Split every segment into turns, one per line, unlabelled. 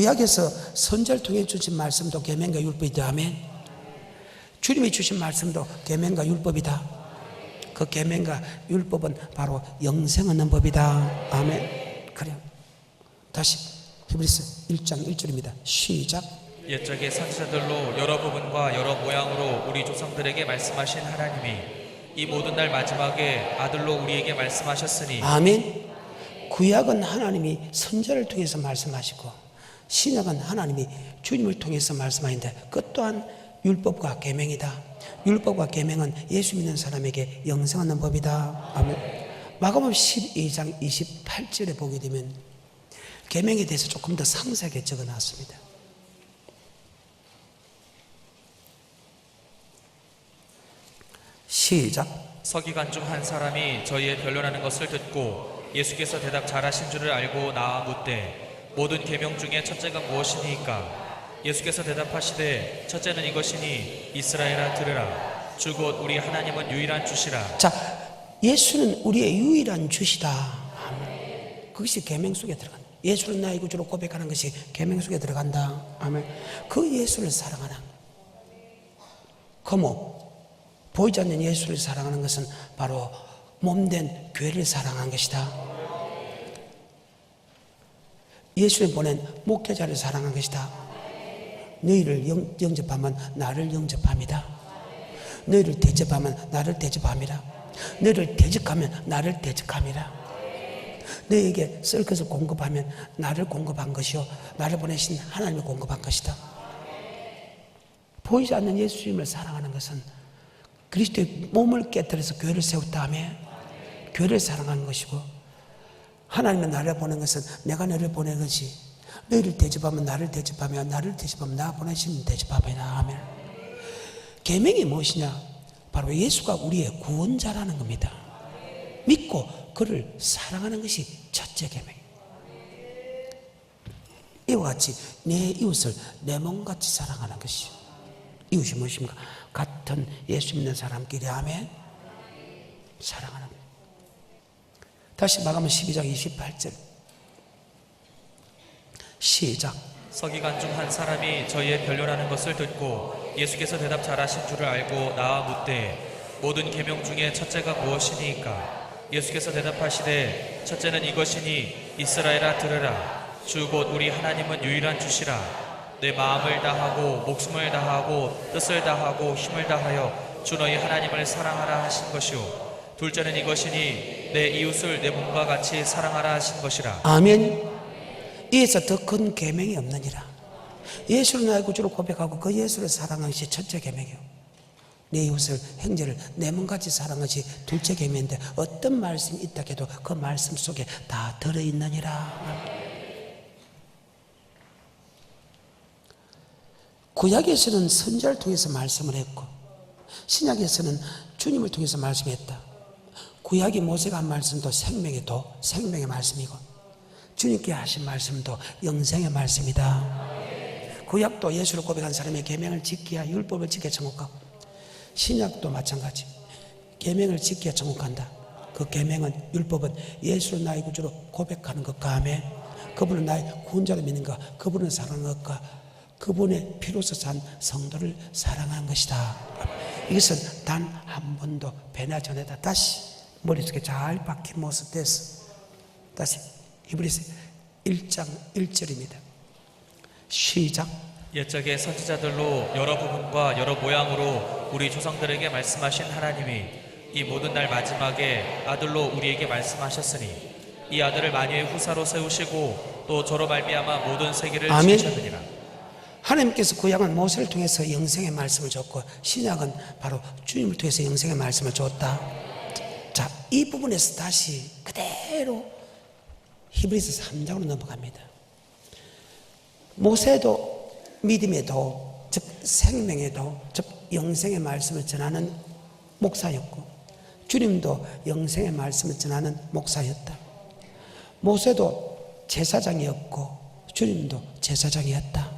구약에서 선지자를 통해 주신 말씀도 계명과 율법이다. 아멘. 주님이 주신 말씀도 계명과 율법이다. 그 계명과 율법은 바로 영생 얻는 법이다. 아멘. 그래요. 다시 히브리서 1장 1절입니다. 시작.
옛적의 선지자들로 여러 부분과 여러 모양으로 우리 조상들에게 말씀하신 하나님이 이 모든 날 마지막에 아들로 우리에게 말씀하셨으니.
아멘. 구약은 하나님이 선지자를 통해서 말씀하시고 신약은 하나님이 주님을 통해서 말씀하는데 그 또한 율법과 계명이다. 율법과 계명은 예수 믿는 사람에게 영생 얻는 법이다. 아멘. 마가복음 12장 28절에 보게 되면 계명에 대해서 조금 더 상세하게 적어놨습니다. 시작.
서기관 중 한 사람이 저희의 변론하는 것을 듣고 예수께서 대답 잘하신 줄을 알고 나와 묻되 모든 계명 중에 첫째가 무엇이니까? 예수께서 대답하시되 첫째는 이것이니 이스라엘아 들으라 주 곧 우리 하나님은 유일한 주시라.
자, 예수는 우리의 유일한 주시다. 아멘. 그것이 계명 속에 들어간다. 예수는 나의 구주로 고백하는 것이 계명 속에 들어간다. 아멘. 그 예수를 사랑하라. 보이지 않는 예수를 사랑하는 것은 바로 몸된 교회를 사랑한 것이다. 예수를 보낸 목회자를 사랑한 것이다. 너희를 영접하면 나를 영접합니다. 너희를 대접하면 나를 대접합니다. 너희를 대적하면 나를 대적합니다. 너희에게 쓸 것을 공급하면 나를 공급한 것이요 나를 보내신 하나님을 공급한 것이다. 보이지 않는 예수님을 사랑하는 것은 그리스도의 몸을 깨뜨려서 교회를 세웠다 하며 교회를 사랑하는 것이고, 하나님은 나를 보낸 것은 내가 너를 보낸 것이 너희를 대접하면 나를 대접하며 나를 대접하면 나 보내신 대접하며. 아멘. 계명이 무엇이냐? 바로 예수가 우리의 구원자라는 겁니다. 믿고 그를 사랑하는 것이 첫째 계명이에요. 이와 같이 내 이웃을 내 몸같이 사랑하는 것이요. 이웃이 무엇입니까? 같은 예수 믿는 사람끼리 아멘 사랑하는 거예요. 다시 마가복음 12장 28절 시작.
서기관 중 한 사람이 저희의 변론하는 것을 듣고 예수께서 대답 잘하신 줄을 알고 나와 묻되 모든 계명 중에 첫째가 무엇이니까? 예수께서 대답하시되 첫째는 이것이니 이스라엘아 들으라 주 곧 우리 하나님은 유일한 주시라. 내 마음을 다하고 목숨을 다하고 뜻을 다하고 힘을 다하여 주 너희 하나님을 사랑하라 하신 것이요 둘째는 이것이니 내 이웃을 내 몸과 같이 사랑하라 하신 것이라.
아멘. 이에서 더 큰 계명이 없느니라. 예수를 나의 구주로 고백하고 그 예수를 사랑하는 것이 첫째 계명이요 내 이웃을 형제를 내 몸같이 사랑하는 것이 둘째 계명인데 어떤 말씀이 있다 해도 그 말씀 속에 다 들어있느니라. 구약에서는 선지자를 통해서 말씀을 했고 신약에서는 주님을 통해서 말씀했다. 구약이 모세가 한 말씀도 생명의 도, 생명의 말씀이고 주님께 하신 말씀도 영생의 말씀이다. 구약도 예수를 고백한 사람의 계명을 지키야 율법을 지켜야 천국가고 신약도 마찬가지 계명을 지켜야 천국간다. 그 계명은 율법은 예수를 나의 구주로 고백하는 것과 하며 그분은 나의 구원자로 믿는 것, 그분을 사랑하는 것과 그분의 피로서 산 성도를 사랑하는 것이다. 이것은 단 한 번도 변하지 않았다. 다시 머릿속에 잘 박힌 모습 됐어. 다시 히브리서 1장 1절입니다. 시작.
옛적의 선지자들로 여러 부분과 여러 모양으로 우리 조상들에게 말씀하신 하나님이 이 모든 날 마지막에 아들로 우리에게 말씀하셨으니 이 아들을 만유의 후사로 세우시고 또 저로 말미암아 모든 세계를 지으셨느니라.
하나님께서 구약은 모세를 통해서 영생의 말씀을 줬고 신약은 바로 주님을 통해서 영생의 말씀을 줬다. 자, 이 부분에서 다시 그대로 히브리서 3장으로 넘어갑니다. 모세도 믿음의 도, 즉 생명의 도, 즉 영생의 말씀을 전하는 목사였고 주님도 영생의 말씀을 전하는 목사였다. 모세도 제사장이었고 주님도 제사장이었다.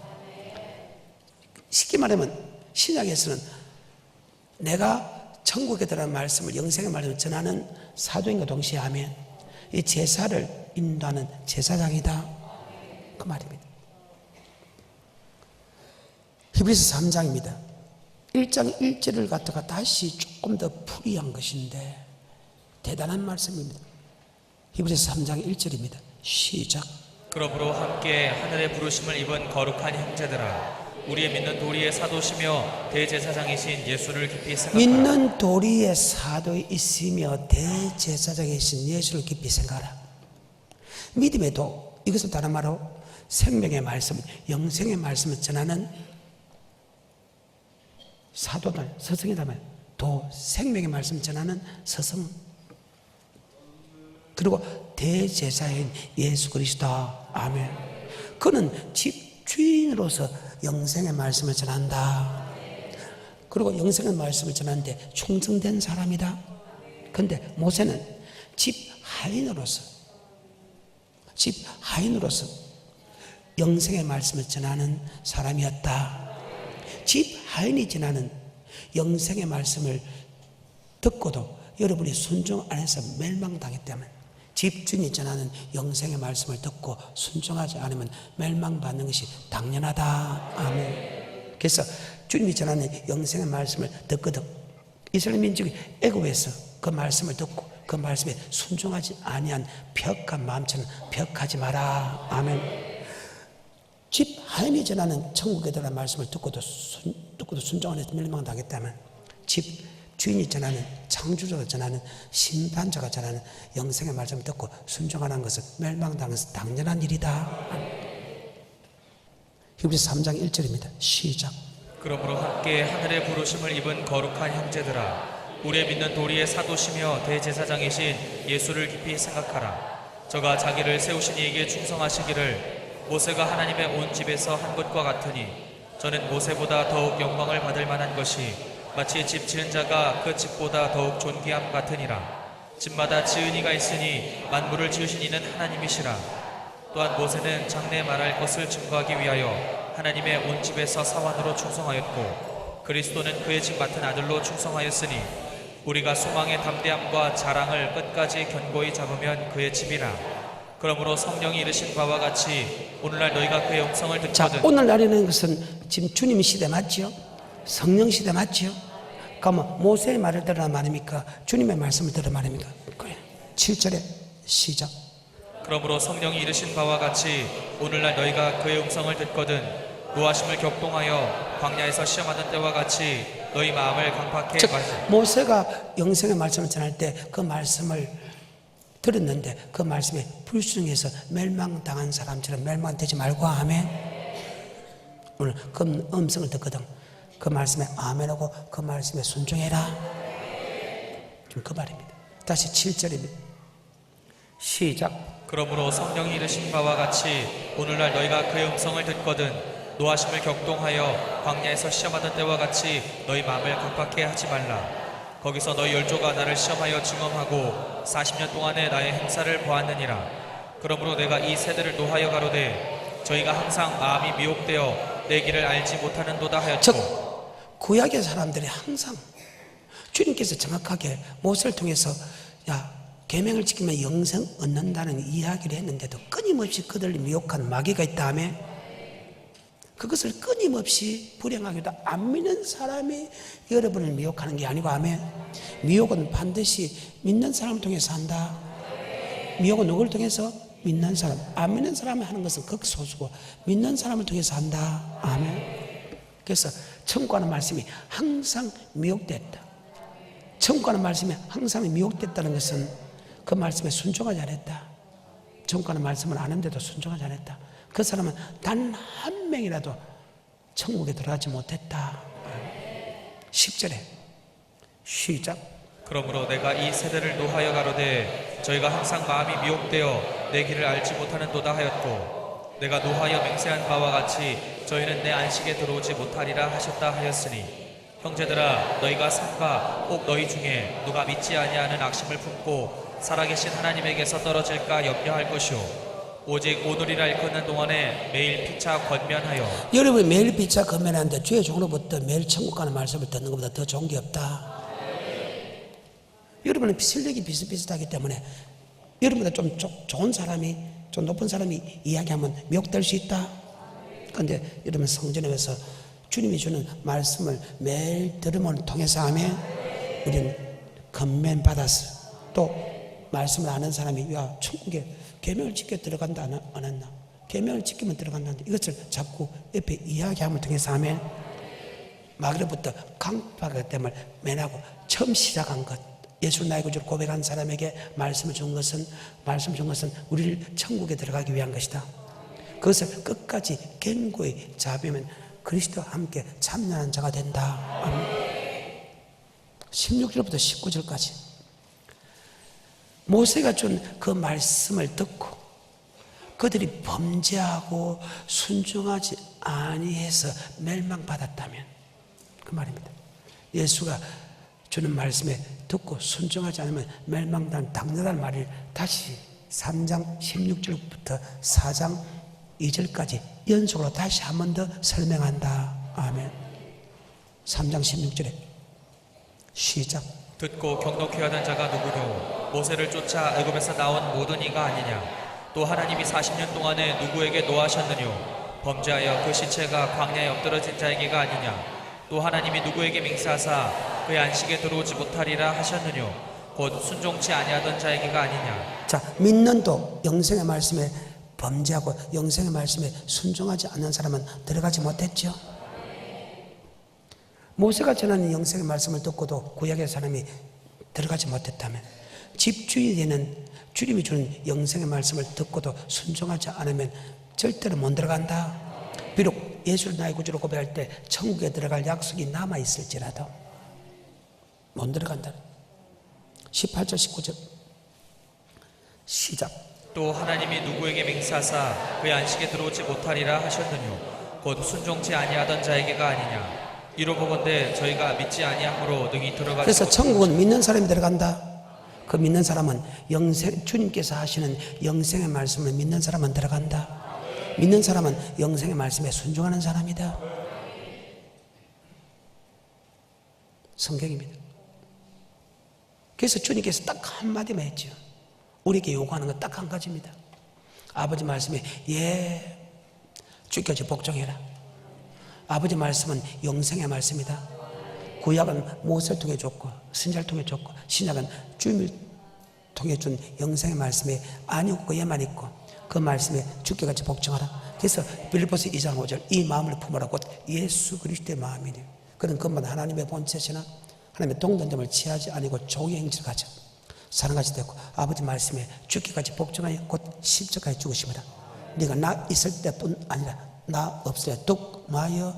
쉽게 말하면 신약에서는 내가 천국에 들어가는 말씀을 영생의 말씀을 전하는 사도인과 동시에 하면 이 제사를 인도하는 제사장이다 그 말입니다. 히브리서 3장입니다. 1장 1절을 갖다가 다시 조금 더 풀이한 것인데 대단한 말씀입니다. 히브리서 3장 1절입니다. 시작.
그러므로 함께 하늘의 부르심을 입은 거룩한 형제들아, 우리의 믿는 도리의 사도시며 대제사장이신 예수를 깊이 생각하라.
믿는 도리의 사도이시며 대제사장이신 예수를 깊이 생각하라. 믿음의 도, 이것을 다른 말로 생명의 말씀, 영생의 말씀을 전하는 사도들, 서성이라면 도, 생명의 말씀 전하는 서성, 그리고 대제사인 예수 그리스도. 아멘. 그는 집주인으로서 영생의 말씀을 전한다. 그리고 영생의 말씀을 전하는데 충성된 사람이다. 그런데 모세는 집하인으로서 영생의 말씀을 전하는 사람이었다. 집하인이 전하는 영생의 말씀을 듣고도 여러분이 순종 안 해서 멸망당했기 때문에, 집주인이 전하는 영생의 말씀을 듣고 순종하지 않으면 멸망받는 것이 당연하다. 아멘. 그래서 주님이 전하는 영생의 말씀을 듣거든 이스라엘 민족이 애굽에서 그 말씀을 듣고 그 말씀에 순종하지 아니한 벽한 마음처럼 벽하지 마라. 아멘. 집하인이 전하는 천국에 대한 말씀을 듣고도 순종 안 해서 멸망당했다면, 주인이 전하는, 창조자가 전하는, 심판자가 전하는 영생의 말씀을 듣고 순종하는 것은 멸망당한 것은 당연한 일이다. 히브리서 3장 1절입니다. 시작.
그러므로 함께 하늘의 부르심을 입은 거룩한 형제들아, 우리의 믿는 도리의 사도시며 대제사장이신 예수를 깊이 생각하라. 저가 자기를 세우신 이에게 충성하시기를 모세가 하나님의 온 집에서 한 것과 같으니, 저는 모세보다 더욱 영광을 받을 만한 것이 마치 집 지은 자가 그 집보다 더욱 존귀함 같으니라. 집마다 지은 이가 있으니 만물을 지으신 이는 하나님이시라. 또한 모세는 장래 말할 것을 증거하기 위하여 하나님의 온 집에서 사환으로 충성하였고, 그리스도는 그의 집 맡은 아들로 충성하였으니, 우리가 소망의 담대함과 자랑을 끝까지 견고히 잡으면 그의 집이라. 그러므로 성령이 이르신 바와 같이 오늘날 너희가 그의 음성을 듣거든.
오늘날이라는 것은 지금 주님 시대 맞지요? 성령 시대 맞지요? 그러면 모세의 말을 들으라 말입니까? 주님의 말씀을 들으라 말입니까? 그래. 7절에 시작.
그러므로 성령이 이르신 바와 같이 오늘날 너희가 그의 음성을 듣거든 노하심을 격동하여 광야에서 시험하던 때와 같이 너희 마음을 강팍해 마시라.
모세가 영생의 말씀을 전할 때 그 말씀을 들었는데 그 말씀에 불순종해서 멸망당한 사람처럼 멸망되지 말고. 아멘. 오늘 그 음성을 듣거든 그 말씀에 아멘하고 그 말씀에 순종해라. 지금 그 말입니다. 다시 7절입니다. 시작.
그러므로 성령이 이르신 바와 같이 오늘날 너희가 그의 음성을 듣거든 노하심을 격동하여 광야에서 시험하던 때와 같이 너희 마음을 급하게 하지 말라. 거기서 너희 열조가 나를 시험하여 증언하고 40년 동안에 나의 행사를 보았느니라. 그러므로 내가 이 세대를 노하여 가로되 저희가 항상 마음이 미혹되어 내 길을 알지 못하는도다 하였고.
구약의 사람들이 항상 주님께서 정확하게 모세를 통해서 계명을 지키면 영생 얻는다는 이야기를 했는데도 끊임없이 그들을 미혹한 마귀가 있다며, 그것을 끊임없이 불행하게도 안 믿는 사람이 여러분을 미혹하는 게 아니고. 아멘. 미혹은 반드시 믿는 사람을 통해서 한다. 미혹은 누구를 통해서? 믿는 사람. 안 믿는 사람이 하는 것은 극소수고 믿는 사람을 통해서 한다. 아멘. 그래서 천국하는 말씀이 항상 미혹됐다. 천국하는 말씀이 항상 미혹됐다는 것은 그 말씀에 순종하지 않았다. 천국하는 말씀을 아는데도 순종하지 않았다. 그 사람은 단 한 명이라도 천국에 들어가지 못했다. 10절에 시작.
그러므로 내가 이 세대를 노하여 가로되 저희가 항상 마음이 미혹되어 내 길을 알지 못하는도다 하였고, 내가 노하여 맹세한 바와 같이 저희는 내 안식에 들어오지 못하리라 하셨다 하였으니, 형제들아 너희가 삼가 혹 너희 중에 누가 믿지 아니하는 악심을 품고 살아계신 하나님에게서 떨어질까 염려할 것이오. 오직 오늘이라 일컫는 동안에 매일 피차 권면하여. 여러분이
매일 피차 권면하는데 주의 종으로부터 매일 천국 가는 말씀을 듣는 것보다 더 좋은 게 없다. 여러분은 실력이 비슷비슷하기 때문에 여러분보다 좀 좋은 사람이, 좀 높은 사람이 이야기하면 미혹될 수 있다. 그런데 여러분 성전에 가서 주님이 주는 말씀을 매일 들음을 통해서 하면 우리는 건면 받았어. 또 말씀을 아는 사람이 야 천국에 계명을 지켜 들어간다 안 했나? 계명을 지키면 들어간다는데 이것을 자꾸 옆에 이야기함을 통해서 하면 마귀로부터 강팍하기 때문에 면하고 처음 시작한 것 예수 나의 구주를 고백한 사람에게 말씀을 준 것은 우리를 천국에 들어가기 위한 것이다. 그것을 끝까지 견고히 잡으면 그리스도와 함께 참여하는 자가 된다. 16절부터 19절까지 모세가 준 그 말씀을 듣고 그들이 범죄하고 순종하지 아니해서 멸망받았다면 그 말입니다. 예수가 주는 말씀에 듣고 순종하지 않으면 멸망당 당연한 말을 다시 3장 16절부터 4장 2절까지 연속으로 다시 한 번 더 설명한다. 아멘. 3장 16절에 시작.
듣고 경록히 하던 자가 누구뇨? 모세를 쫓아 애굽에서 나온 모든 이가 아니냐? 또 하나님이 40년 동안에 누구에게 노하셨느뇨? 범죄하여 그 시체가 광야에 엎드러진 자에게가 아니냐? 또 하나님이 누구에게 맹세하사 그의 안식에 들어오지 못하리라 하셨느뇨? 곧 순종치 아니하던 자에게가 아니냐?
자, 믿는도 영생의 말씀에 범죄하고 영생의 말씀에 순종하지 않는 사람은 들어가지 못했죠. 모세가 전하는 영생의 말씀을 듣고도 구약의 사람이 들어가지 못했다면 집주인이 되는 주님이 주는 영생의 말씀을 듣고도 순종하지 않으면 절대로 못 들어간다. 비록 예수를 나의 구주로 고백할 때 천국에 들어갈 약속이 남아있을지라도 못 들어간다. 18절 19절 시작.
또 하나님이 누구에게 맹세하사 그의 안식에 들어오지 못하리라 하셨느뇨? 곧 순종치 아니하던 자에게가 아니냐? 이로 보건대 저희가 믿지 아니함으로 능히 들어가지
그래서 천국은 믿는 사람이 들어간다. 그 믿는 사람은 주님께서 하시는 영생의 말씀을 믿는 사람은 들어간다. 믿는 사람은 영생의 말씀에 순종하는 사람이다. 성경입니다. 그래서 주님께서 딱 한마디만 했죠. 우리에게 요구하는 건 딱 한 가지입니다. 아버지 말씀에 예 주께서 복종해라. 아버지 말씀은 영생의 말씀이다. 구약은 모세를 통해 줬고 선지자를 통해 줬고 신약은 주님을 통해 준 영생의 말씀에 아니고 예만 있고 그 말씀에 주께 같이 복종하라. 그래서 빌립보서 2장 5절 이 마음을 품으라 곧 예수 그리스도의 마음이니 그는 그만 하나님의 본체시나 하나님의 동등됨을 취하지 아니고 종의 행실을 가져 사랑같이 되고 아버지 말씀에 주께 같이 복종하여 곧 십자가에 죽으심이라. 네가 나 있을 때뿐 아니라 나 없을 때 뚝 마여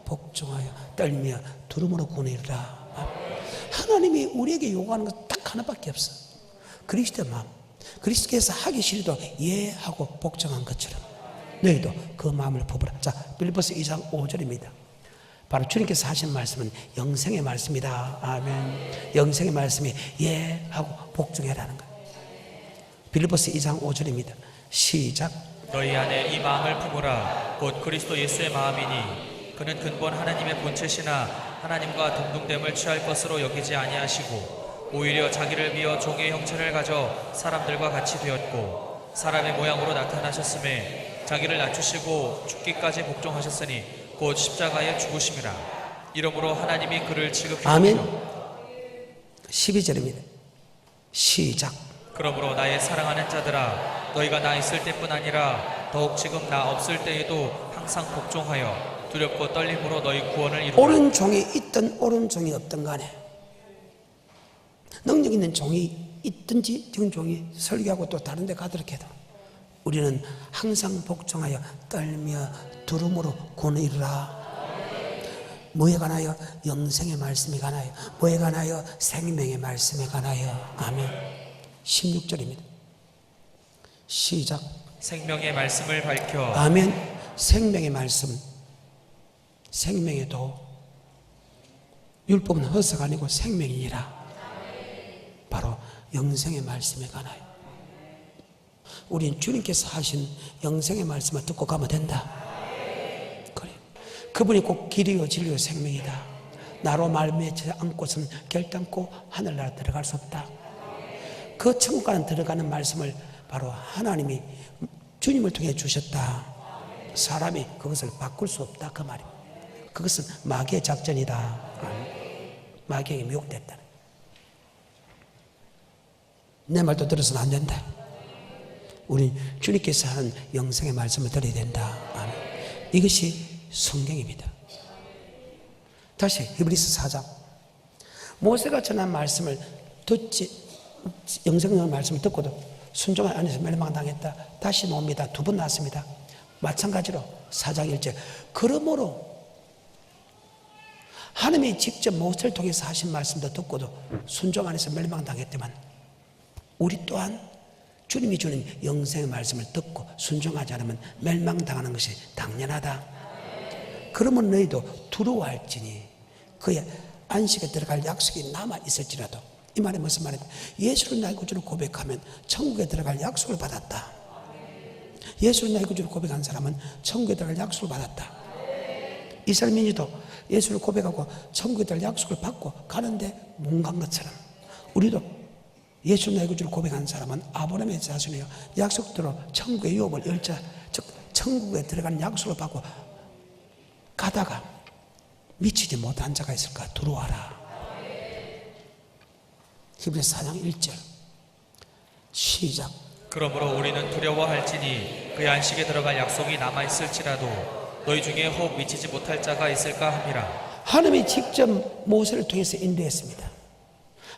복종하여 떨며 두루무로 구원이라. 하나님이 우리에게 요구하는 것 딱 하나밖에 없어. 그리스도의 마음. 그리스도께서 하기 싫어도 예 하고 복종한 것처럼 너희도 그 마음을 품으라. 자, 빌립보서 2장 5절입니다. 바로 주님께서 하신 말씀은 영생의 말씀이다. 아멘. 영생의 말씀이 예 하고 복종해라는 거예요. 빌립보서 2장 5절입니다. 시작.
너희 안에 이 마음을 품으라. 곧 그리스도 예수의 마음이니 그는 근본 하나님의 본체시나 하나님과 동등됨을 취할 것으로 여기지 아니하시고 오히려 자기를 비어 종의 형체를 가져 사람들과 같이 되었고 사람의 모양으로 나타나셨음에 자기를 낮추시고 죽기까지 복종하셨으니 곧 십자가에 죽으심이라. 이러므로 하나님이 그를 지극히
아멘. 12절입니다. 시작.
그러므로 나의 사랑하는 자들아 너희가 나 있을 때뿐 아니라 더욱 지금 나 없을 때에도 항상 복종하여 두렵고 떨림으로 너희 구원을 이루라.
옳은 종이 있든 옳은 종이 없든 간에 능력 있는 종이 있든지 지금 종이 설교하고 또 다른 데 가도록 해도 우리는 항상 복종하여 떨며 두름으로 구원을 이루라. 뭐에 관하여? 영생의 말씀에 관하여. 뭐에 관하여? 생명의 말씀에 관하여. 아멘. 16절입니다. 시작.
생명의 말씀을 밝혀.
아멘. 생명의 말씀. 생명의 도. 율법은 허사가 아니고 생명이니라. 바로 영생의 말씀에 관하여. 우리는 주님께서 하신 영생의 말씀을 듣고 가면 된다. 그래. 그분이 꼭 길이요 진리요 생명이다. 나로 말미암지 않고서는 결단코 하늘나라 들어갈 수 없다. 그 천국가는 들어가는 말씀을 바로 하나님이 주님을 통해 주셨다. 사람이 그것을 바꿀 수 없다 그 말이에요. 그것은 마귀의 작전이다. 마귀에게 미혹됐다. 내 말도 들어서는 안 된다. 우리 주님께서 하는 영생의 말씀을 들어야 된다. 아멘. 이것이 성경입니다. 다시 히브리서 4장. 모세가 전한 말씀을 듣지, 영생의 말씀을 듣고도 순종한 안에서 멸망당했다. 다시 나옵니다. 두 번 나왔습니다. 마찬가지로 4장 1절. 그러므로 하나님이 직접 모세를 통해서 하신 말씀도 듣고도 순종 안에서 멸망당했지만 우리 또한 주님이 주는 영생의 말씀을 듣고 순종하지 않으면 멸망당하는 것이 당연하다. 그러면 너희도 두려워할지니 그의 안식에 들어갈 약속이 남아있을지라도. 이 말이 무슨 말이냐? 예수를 나의 구주로 고백하면 천국에 들어갈 약속을 받았다. 예수를 나의 구주로 고백한 사람은 천국에 들어갈 약속을 받았다. 이스라엘 민족도 예수를 고백하고 천국에 들어갈 약속을 받고 가는데 못 간 것처럼 우리도 예수 나의 구주로 고백한 사람은 아브라함의 자손이요 약속대로 천국의 유업을 열자, 즉 천국에 들어가는 약속을 받고 가다가 미치지 못한 자가 있을까? 두려워하라. 히브리서 4장 1절 시작.
그러므로 우리는 두려워할지니 그의 안식에 들어갈 약속이 남아있을지라도 너희 중에 혹 미치지 못할 자가 있을까 함이라.
하나님이 직접 모세를 통해서 인도했습니다.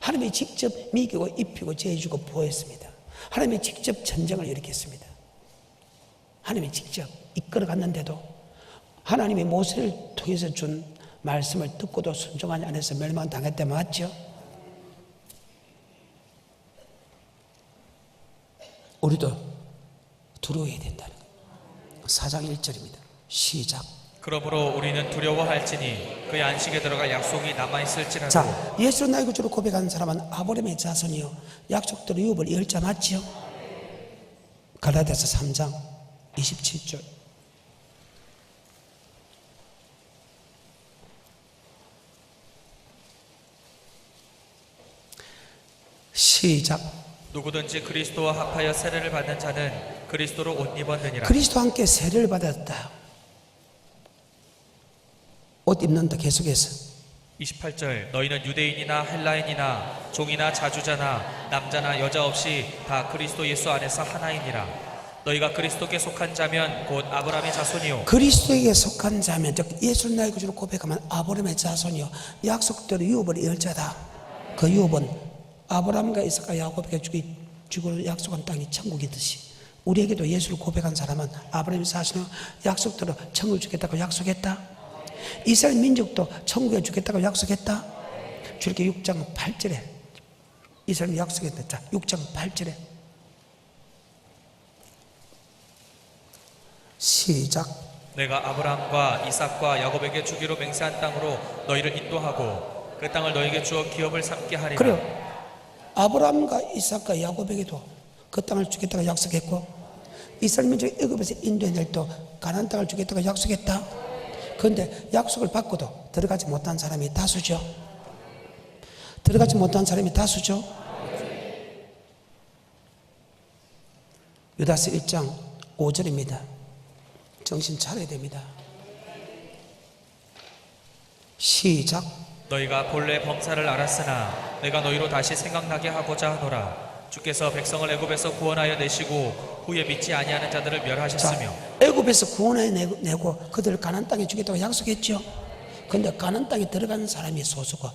하나님이 직접 미기고 입히고 제해주고 보호했습니다. 하나님이 직접 전쟁을 일으켰습니다. 하나님이 직접 이끌어갔는데도 하나님이 모세를 통해서 준 말씀을 듣고도 순종하지 않아서 멸망당했다. 맞죠? 우리도 두려워해야 된다는 거예요. 4장 1절입니다. 시작.
그러므로 우리는 두려워할지니 그의 안식에 들어갈 약속이 남아있을지라도.
자, 예수를 나의 구주로 고백하는 사람은 아브라함의 자손이요 약속대로 유업을 열자. 맞지요? 갈라디아서 3장 27절 시작.
누구든지 그리스도와 합하여 세례를 받는 자는 그리스도로 옷 입었느니라.
그리스도와 함께 세례를 받았다. 옷 입는다. 계속해서
28절. 너희는 유대인이나 헬라인이나 종이나 자주자나 남자나 여자 없이 다 그리스도 예수 안에서 하나이니라. 너희가 그리스도께 속한 자면 곧 아브라함의 자손이요.
그리스도에게 속한 자면 즉 예수를 나의 구주로 고백하면 아브라함의 자손이요 약속대로 유업을 열자다. 그 유업은 아브라함과 이삭과 야곱에게 주기로 약속한 땅이 천국이듯이 우리에게도 예수를 고백한 사람은 아브라함의 자손이요 약속대로 천국을 주겠다고 약속했다. 이스라엘 민족도 천국에 주겠다고 약속했다. 출애굽기 6장 8절에 이스라엘 약속했다. 자, 6장 8절에 시작.
내가 아브라함과 이삭과 야곱에게 주기로 맹세한 땅으로 너희를 인도하고 그 땅을 너희에게 주어 기업을 삼게 하리라.
그래요. 아브라함과 이삭과 야곱에게도 그 땅을 주겠다고 약속했고 이스라엘 민족이 애굽에서 인도해낼 또 가나안 땅을 주겠다고 약속했다. 그런데 약속을 받고도 들어가지 못한 사람이 다수죠. 들어가지 못한 사람이 다수죠. 유다서 1장 5절입니다. 정신 차려야 됩니다. 시작.
너희가 본래 범사를 알았으나 내가 너희로 다시 생각나게 하고자 하노라. 주께서 백성을 애굽에서 구원하여 내시고 후에 믿지 아니하는 자들을 멸하셨으며.
애굽에서 구원해 내고 그들을 가나안 땅에 주겠다고 약속했죠. 그런데 가나안 땅에 들어간 사람이 소수고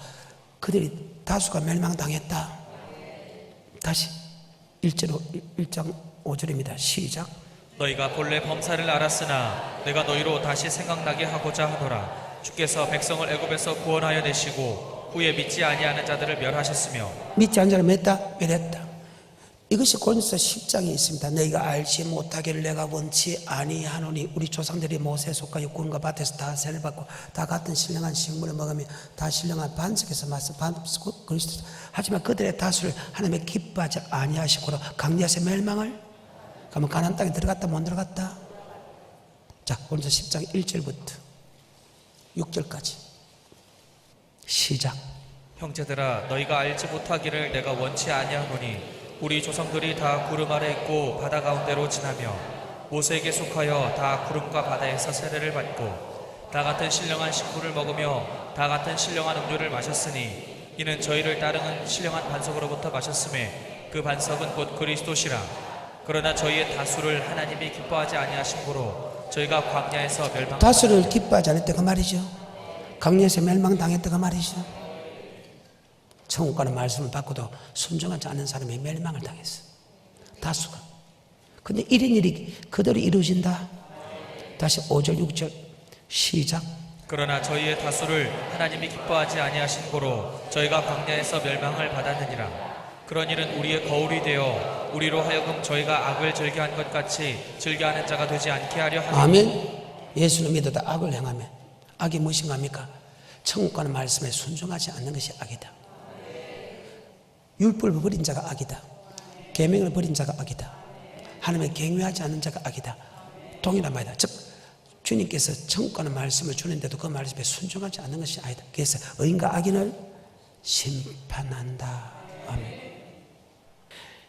그들이 다수가 멸망당했다. 다시 1장 5절입니다. 시작.
너희가 본래 범사를 알았으나 내가 너희로 다시 생각나게 하고자 하노라. 주께서 백성을 애굽에서 구원하여 내시고 후에 믿지 아니하는 자들을 멸하셨으며.
믿지 않은 자를 멸했다. 이것이 고린도서 10장에 있습니다. 너희가 알지 못하기를 내가 원치 아니하노니 우리 조상들이 모세에 속하 육군과 밭에서 다 세를 받고 다 같은 신령한 식물을 먹으며 다 신령한 반석에서 마서 그리스도. 하지만 그들의 다수를 하나님의 기뻐하지 아니하시고로 강리하세 멸망을. 그러면 가나안 땅에 들어갔다 못 들어갔다? 자, 고린도서 10장 1절부터 6절까지 시작.
형제들아 너희가 알지 못하기를 내가 원치 아니하노니 우리 조상들이 다 구름 아래 있고 바다 가운데로 지나며 모세에게 속하여 다 구름과 바다에서 세례를 받고 다 같은 신령한 식구를 먹으며 다 같은 신령한 음료를 마셨으니 이는 저희를 따르는 신령한 반석으로부터 마셨음에 그 반석은 곧 그리스도시라. 그러나 저희의 다수를 하나님이 기뻐하지 아니하심으로 저희가 광야에서 멸망
다수를 기뻐하지 않았다 그 말이죠. 광야에서 멸망당했다 그 말이죠. 천국 가는 말씀을 받고도 순종하지 않는 사람이 멸망을 당했어. 다수가. 근데 이런 일이 그대로 이루어진다. 다시 5절 6절 시작.
그러나 저희의 다수를 하나님이 기뻐하지 아니하신 고로 저희가 광야에서 멸망을 받았느니라. 그런 일은 우리의 거울이 되어 우리로 하여금 저희가 악을 즐겨한 것 같이 즐겨하는 자가 되지 않게 하려 함이니.
아멘. 예수를 믿어도 악을 행하면 악이 무엇인가입니까? 천국 가는 말씀에 순종하지 않는 것이 악이다. 율법을 버린 자가 악이다. 계명을 버린 자가 악이다. 하나님을 경외하지 않는 자가 악이다. 동일한 말이다. 즉 주님께서 천국 가는 말씀을 주는데도 그 말씀에 순종하지 않는 것이 아니다. 그래서 의인과 악인을 심판한다. 아멘.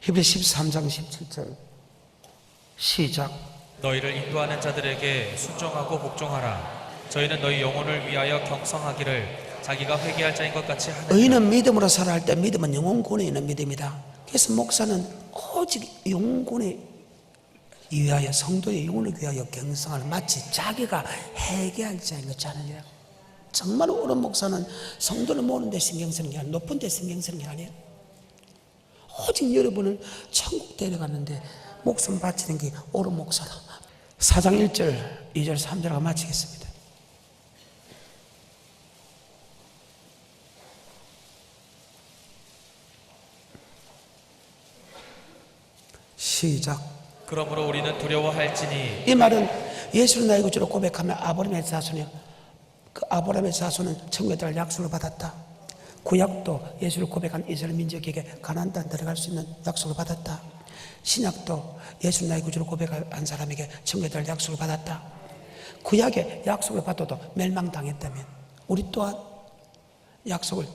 히브리서 13장 17절 시작.
너희를 인도하는 자들에게 순종하고 복종하라. 저희는 너희 영혼을 위하여 경성하기를 자기가 회개할 자인 것 같이 하느니라.
의인은 믿음으로 살아야 할 때 믿음은 영혼권에 있는 믿음이다. 그래서 목사는 오직 영혼권에 위하여 성도의 영혼을 위하여 경성하는 마치 자기가 회개할 자인 것이 아니라. 정말 옳은 목사는 성도를 모으는 데 신경 쓰는 게 아니라 높은 데 신경 쓰는 게 아니에요. 오직 여러분을 천국 데려가는데 목숨 바치는 게 옳은 목사다. 4장 1절 2절 3절과 마치겠습니다. 시작.
그러므로 우리는 두려워할지니.
이 말은 예수를 나의 구주로 고백하며 아브라함의 자손이요, 그 아브라함의 자손은 천국에 들어갈 약속을 받았다. 구약도 예수를 고백한 이스라엘 민족에게 가나안 땅 들어갈 수 있는 약속을 받았다. 신약도 예수를 나의 구주로 고백한 사람에게 천국에 들어갈 약속을 받았다. 구약의 약속을 받아도 멸망당했다면 우리 또한 약속을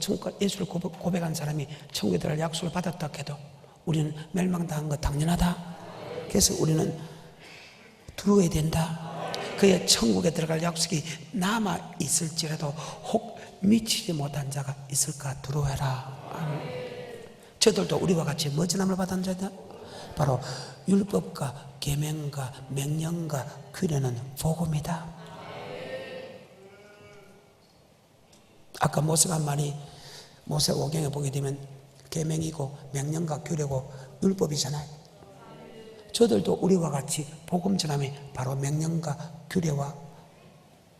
예수를 고백한 사람이 천국에 들어갈 약속을 받았다 해도 우리는 멸망당한 거 당연하다. 그래서 우리는 두려워야 된다. 그의 천국에 들어갈 약속이 남아 있을지라도 혹 미치지 못한 자가 있을까 두려워해라. 저들도 우리와 같이 뭐지남을 받은 자다. 바로 율법과 계명과 명령과 규례는 복음이다. 아까 모세가 한 말이 모세 오경에 보게 되면 계명이고 명령과 규례고 율법이잖아요. 저들도 우리와 같이 복음 전함이 바로 명령과 규례와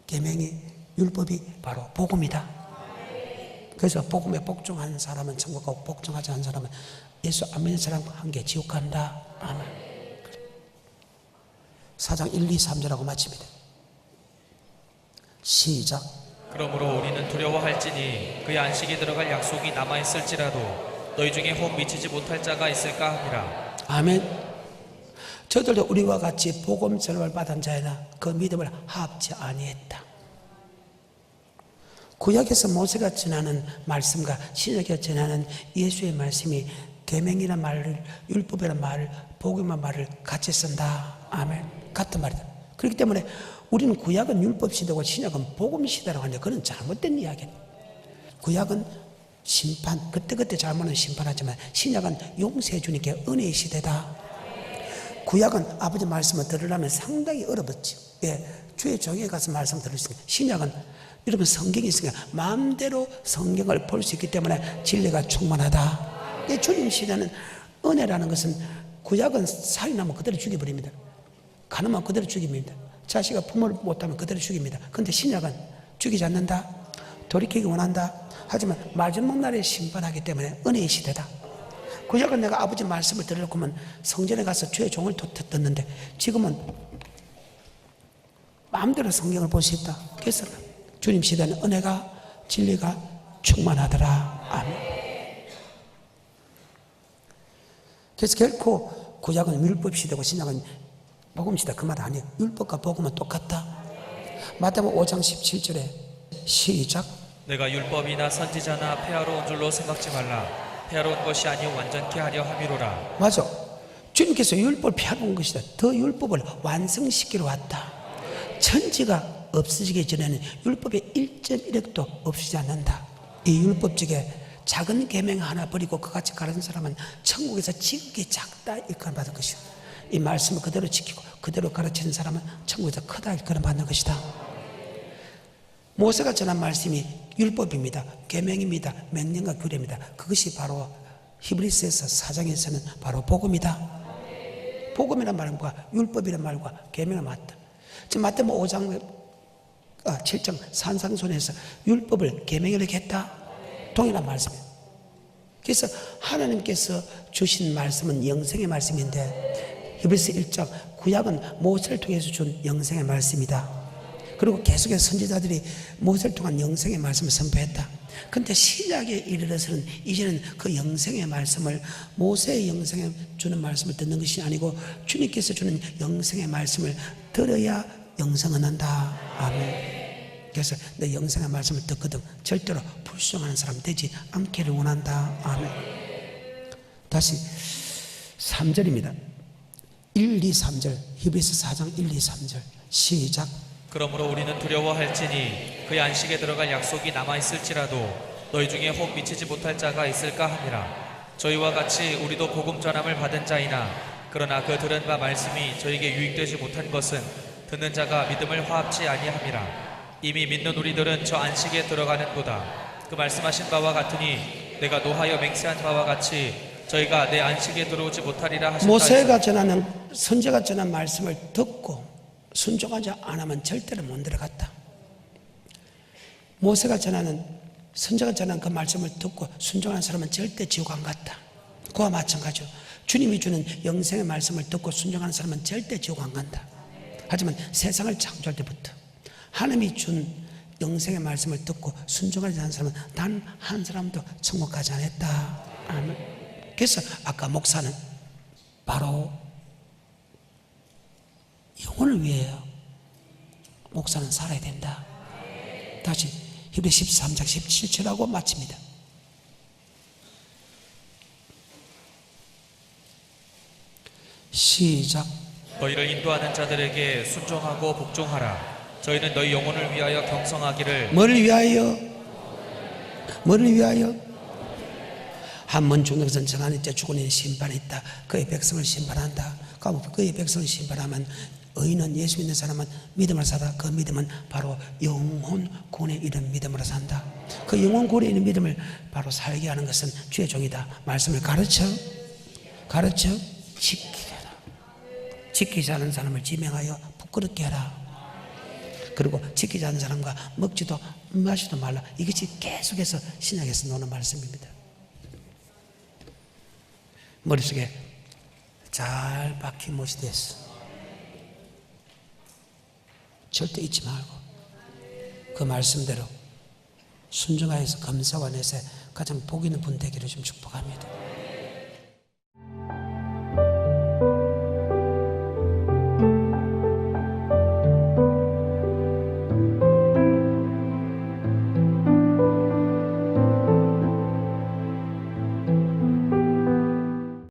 계명이 율법이 바로 복음이다. 그래서 복음에 복종하는 사람은 천국 가고 복종하지 않는 사람은 예수 안 믿는 사람과 함께 지옥 간다. 아멘. 4장 1, 2, 3절하고 마칩니다. 시작.
그러므로 우리는 두려워할지니 그의 안식에 들어갈 약속이 남아있을지라도 너희 중에 혹 미치지 못할 자가 있을까 하니라.
아멘. 저들도 우리와 같이 복음 전함을 받은 자이나 그 믿음을 합치 아니했다. 구약에서 모세가 전하는 말씀과 신약에 전하는 예수의 말씀이 계명이라는 말을, 율법이라는 말을, 복음이라는 말을 같이 쓴다. 아멘. 같은 말이다. 그렇기 때문에 우리는 구약은 율법 시대고 신약은 복음 시대라고 하는데 그건 잘못된 이야기예요. 구약은 심판, 그때그때 잘못은 심판하지만 신약은 용서해 주니까 은혜의 시대다. 구약은 아버지 말씀을 들으려면 상당히 어렵었죠. 예, 주의 종에 가서 말씀 들을 수 있으니까. 신약은 여러분 성경이 있으니까 마음대로 성경을 볼 수 있기 때문에 진리가 충만하다. 주님 시대는 은혜라는 것은 구약은 살인하면 그대로 죽여버립니다. 가늠하면 그대로 죽입니다. 자식이 부모를 못하면 그대로 죽입니다. 그런데 신약은 죽이지 않는다. 돌이키기 원한다. 하지만 마지막 날에 심판하기 때문에 은혜의 시대다. 구약은 내가 아버지 말씀을 들으려고 하면 성전에 가서 주의 종을 듣는데 지금은 마음대로 성경을 볼 수 있다. 그래서 주님 시대는 은혜가 진리가 충만하더라. 아멘. 그래서 결코 구약은 율법 시대고 신약은 복음 시대 그 말 아니에요. 율법과 복음은 똑같다. 마태복음 5장 17절에 시작.
내가 율법이나 선지자나 폐하러 온 줄로 생각지 말라. 폐하러 온 것이 아니오 완전케 하려 함이로라.
맞아. 주님께서 율법을 펴놓은 것이다. 더 율법을 완성시키러 왔다. 천지가 없어지기 전에는 율법의 1.1획도 없어지지 않는다. 이 율법적에 작은 계명 하나 버리고 그같이 가르친 사람은 천국에서 지극히 작다 일컬음 받을 것이다. 이 말씀을 그대로 지키고 그대로 가르치는 사람은 천국에서 크다 일컬음 받는 것이다. 모세가 전한 말씀이 율법입니다. 계명입니다. 명령과 규례입니다. 그것이 바로 히브리서에서 4장에서는 바로 복음이다. 복음이란 말과 율법이란 말과 계명은 맞다. 지금 마태복음 5장 7장 산상순에서 율법을 계명으로 했다. 동일한 말씀이에요. 그래서 하나님께서 주신 말씀은 영생의 말씀인데 히브리서 1장 구약은 모세를 통해서 준 영생의 말씀이다. 그리고 계속해서 선지자들이 모세를 통한 영생의 말씀을 선포했다. 그런데 신약에 이르러서는 이제는 그 영생의 말씀을 모세의 영생에 주는 말씀을 듣는 것이 아니고 주님께서 주는 영생의 말씀을 들어야 영생을 한다. 아멘. 그래서 내 영생의 말씀을 듣거든 절대로 불순종하는 사람 되지 않기를 원한다. 아멘. 다시 3절입니다. 1, 2, 3절 히브리서 4장 1, 2, 3절 시작.
그러므로 우리는 두려워할지니 그의 안식에 들어갈 약속이 남아있을지라도 너희 중에 혹 미치지 못할 자가 있을까 하니라. 저희와 같이 우리도 복음 전함을 받은 자이나 그러나 그 들은 바 말씀이 저에게 유익되지 못한 것은 듣는 자가 믿음을 화합치 아니함이라. 이미 믿는 우리들은 저 안식에 들어가는도다. 그 말씀하신 바와 같으니 내가 노하여 맹세한 바와 같이 저희가 내 안식에 들어오지 못하리라 하셨다.
모세가 전하는 선지자가 전한 말씀을 듣고 순종하지 않으면 절대로 못 들어갔다. 모세가 전하는 선지자가 전한 그 말씀을 듣고 순종하는 사람은 절대 지옥 안 갔다. 그와 마찬가지로 주님이 주는 영생의 말씀을 듣고 순종하는 사람은 절대 지옥 안 간다. 하지만 세상을 창조할 때부터 하나님이 준 영생의 말씀을 듣고 순종하지 않는 사람은 단 한 사람도 천국 가지 않았다. 아멘. 그래서 아까 목사는 바로 영혼을 위해요. 목사는 살아야 된다. 다시 히브리 13장 17절하고 마칩니다. 시작.
너희를 인도하는 자들에게 순종하고 복종하라. 저희는 너희 영혼을 위하여 경성하기를.
뭐를 위하여? 뭐를 위하여? 한 번 죽는 것은 정한 이때 죽은 이는 심판이 있다. 그의 백성을 심판한다. 그의 백성을 심판하면 의인은 예수 믿는 사람은 믿음을 사다. 그 믿음은 바로 영혼 구원에 이른 믿음으로 산다. 그 영혼 구원에 이른 믿음을 바로 살게 하는 것은 주의 종이다. 말씀을 가르쳐 지키게 하라. 지키지 않은 사람을 지명하여 부끄럽게 하라. 그리고 지키지 않는 사람과 먹지도 마시도 말라. 이것이 계속해서 신약에서 나오는 말씀입니다. 머릿속에 잘 박힌 못이 됐어. 절대 잊지 말고 그 말씀대로 순종하여서 감사와 내세 가장 복 있는 분 되기를 좀 축복합니다.